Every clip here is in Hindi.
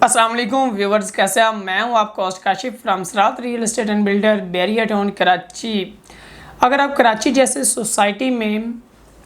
अस्सलाम वालेकुम व्यूवर्स, कैसे आप? मैं हूं आपका host Kashif from Sarat real estate and builder, Bahria Town, Karachi. अगर आप कराची जैसे सोसाइटी में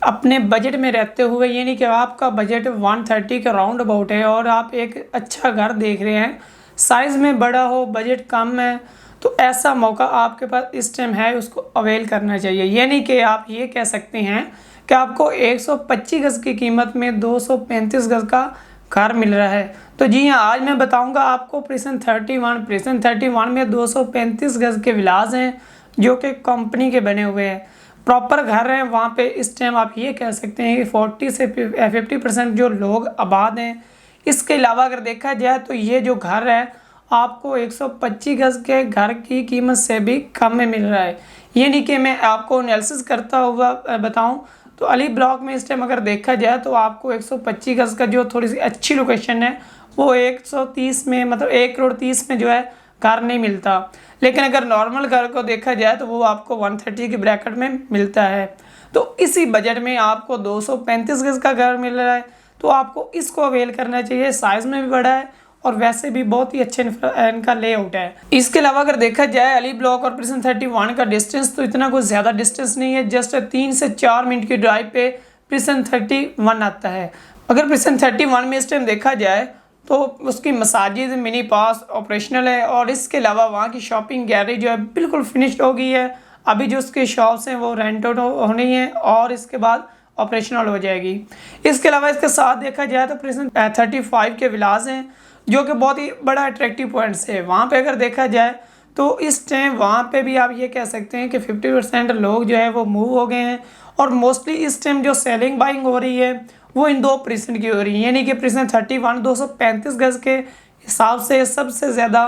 अपने बजट में रहते हुए, ये नहीं कि आपका बजट 130 के राउंड अबाउट है और आप एक अच्छा घर देख रहे हैं, साइज़ में बड़ा हो, बजट कम है, तो ऐसा मौका आपके पास इस टाइम है, उसको अवेल करना चाहिए। ये नहीं कि आप ये कह सकते हैं कि आपको 125 गज़ की कीमत में 235 गज़ का घर मिल रहा है। तो जी हाँ, आज मैं बताऊंगा आपको प्रिसन 31 में 235 गज़ के विलास हैं जो कि कंपनी के बने हुए हैं, प्रॉपर घर हैं। वहाँ पे इस टाइम आप ये कह सकते हैं कि 40 से 50% जो लोग आबाद हैं। इसके अलावा अगर देखा जाए तो ये जो घर है आपको 125 गज़ के घर की कीमत से भी कम में मिल रहा है। ये नहीं कि मैं आपको एनालिसिस करता हुआ बताऊं तो अली ब्लॉक में इस टाइम अगर देखा जाए तो आपको 125 गज़ का जो थोड़ी सी अच्छी लोकेशन है वो 130 में, मतलब 1,30 में जो है घर नहीं मिलता। लेकिन अगर नॉर्मल घर को देखा जाए तो वो आपको 130 के ब्रैकेट में मिलता है। तो इसी बजट में आपको 235 गज़ का घर मिल रहा है, तो आपको इसको अवेल करना चाहिए। साइज़ में भी बड़ा है और वैसे भी बहुत ही अच्छे इनका लेआउट है। इसके अलावा अगर देखा जाए अली ब्लॉक और प्रिसन 31 का डिस्टेंस तो इतना कुछ ज़्यादा डिस्टेंस नहीं है, जस्ट 3 से 4 मिनट की ड्राइव पे प्रिसन 31 आता है। अगर प्रिसन 31 में इस टाइम देखा जाए तो उसकी मसाजिद, मिनी पास ऑपरेशनल है और इसके अलावा वहाँ की शॉपिंग गैलरी जो है बिल्कुल फिनिश्ड हो गई है। अभी जो उसके शॉप्स हैं वो रेंट आउट होनी है और इसके बाद ऑपरेशनल हो जाएगी। इसके अलावा इसके साथ देखा जाए तो प्रिसन 35 के विलास हैं जो कि बहुत ही बड़ा अट्रैक्टिव पॉइंट्स है। वहाँ पे अगर देखा जाए तो इस टाइम वहाँ पे भी आप ये कह सकते हैं कि 50% लोग जो है वो मूव हो गए हैं और मोस्टली इस टाइम जो सेलिंग बाइंग हो रही है वो इन दो प्रिसन की हो रही है। यानी कि प्रिसन 31 235 गज़ के हिसाब से सबसे ज़्यादा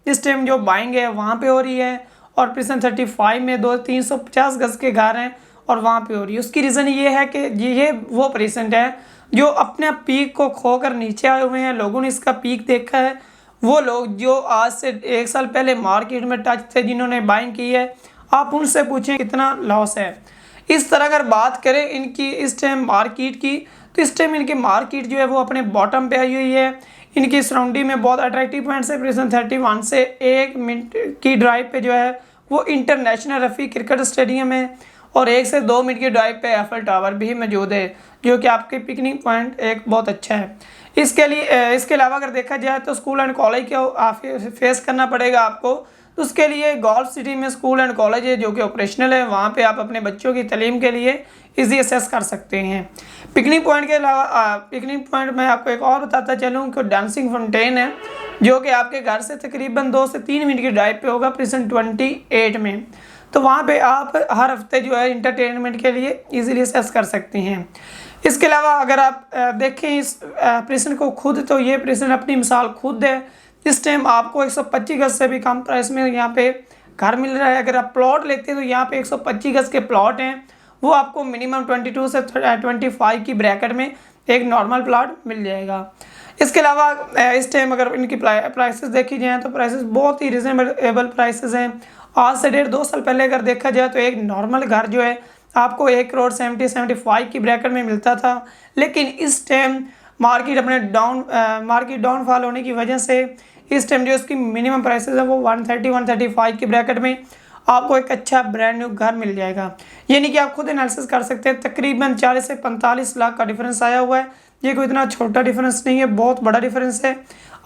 इस टाइम जो बाइंग है वहाँ पे हो रही है और प्रिसन 35 में 350 गज़ के घर हैं और वहाँ पे हो रही है। उसकी रीज़न ये है कि ये वो प्रिसन है जो अपने पीक को खोकर नीचे आए हुए हैं। लोगों ने इसका पीक देखा है, वो लोग जो आज से 1 साल पहले मार्केट में टच थे, जिन्होंने बाइंग की है, आप उनसे पूछें कितना लॉस है। इस तरह अगर बात करें इनकी इस टाइम मार्केट की, तो इस टाइम इनकी मार्केट जो है वो अपने बॉटम पे आई हुई है। इनकी सराउंडिंग में बहुत अट्रैक्टिव पॉइंट्स है। प्रिसन 31 से 1 मिनट की ड्राइव पे जो है वो इंटरनेशनल रफ़ी क्रिकेट स्टेडियम है और 1 से 2 मिनट की ड्राइव पे एफल टावर भी मौजूद है जो कि आपके पिकनिक पॉइंट एक बहुत अच्छा है। इसके अलावा अगर देखा जाए तो स्कूल एंड कॉलेज को फेस करना पड़ेगा आपको, तो उसके लिए गोल्फ सिटी में स्कूल एंड कॉलेज है जो कि ऑपरेशनल है। वहाँ पे आप अपने बच्चों की तालीम के लिए इजी एसेस कर सकते हैं। पिकनिक पॉइंट के अलावा पिकनिक पॉइंट में आपको एक और बताता चलूँ कि डांसिंग फाउंटेन है जो कि आपके घर से तकरीबन 2 से 3 मिनट की ड्राइव पे होगा प्रिसन 28 में। तो वहाँ पे आप हर हफ्ते जो है इंटरटेनमेंट के लिए इजीली एक्सेस कर सकते हैं। इसके अलावा अगर आप देखें इस प्रिसन को खुद, तो ये प्रिसन अपनी मिसाल खुद है। इस टाइम आपको 125 गज़ से भी कम प्राइस में यहाँ पे घर मिल रहा है। अगर आप प्लॉट लेते हैं तो यहाँ पे 125 गज़ के प्लॉट हैं, वो आपको मिनिमम 22 से 25 की ब्रैकेट में एक नॉर्मल प्लॉट मिल जाएगा। इसके अलावा इस टाइम अगर इनकी प्राइसेस देखी जाए तो प्राइसेस बहुत ही रिजनेबल प्राइसेस हैं। आज से 1.5-2 साल पहले अगर देखा जाए तो एक नॉर्मल घर जो है आपको 1,70-75 की ब्रैकेट में मिलता था। लेकिन इस टाइम मार्केट डाउनफॉल होने की वजह से इस टाइम जो इसकी मिनिमम प्राइसेस है वो 130-135 की ब्रैकेट में आपको एक अच्छा ब्रांड न्यू घर मिल जाएगा। ये नहीं कि आप खुद एनालिसिस कर सकते हैं, तकरीबन 40 से 45 लाख का डिफरेंस आया हुआ है। ये कोई इतना छोटा डिफरेंस नहीं है, बहुत बड़ा डिफरेंस है।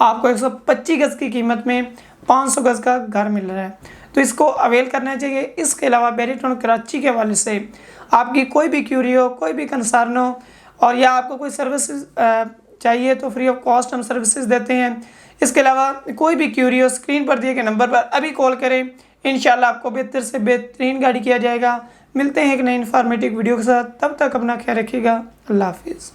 आपको 125 गज़ की कीमत में 500 गज़ का घर मिल रहा है, तो इसको अवेल करना चाहिए। इसके अलावा बैरिया टाउन कराची के हवाले से आपकी कोई भी क्यूरी हो, कोई भी कंसर्न हो और या आपको कोई सर्विसेज चाहिए तो फ्री ऑफ कॉस्ट हम सर्विसेज देते हैं। इसके अलावा कोई भी क्यूरी हो, स्क्रीन पर दिए गए नंबर पर अभी कॉल करें, इंशाल्लाह आपको बेहतर से बेहतरीन गाड़ी किया जाएगा। मिलते हैं एक नई इन्फॉर्मेटिव वीडियो के साथ, तब तक अपना ख्याल रखिएगा। अल्लाह हाफिज़।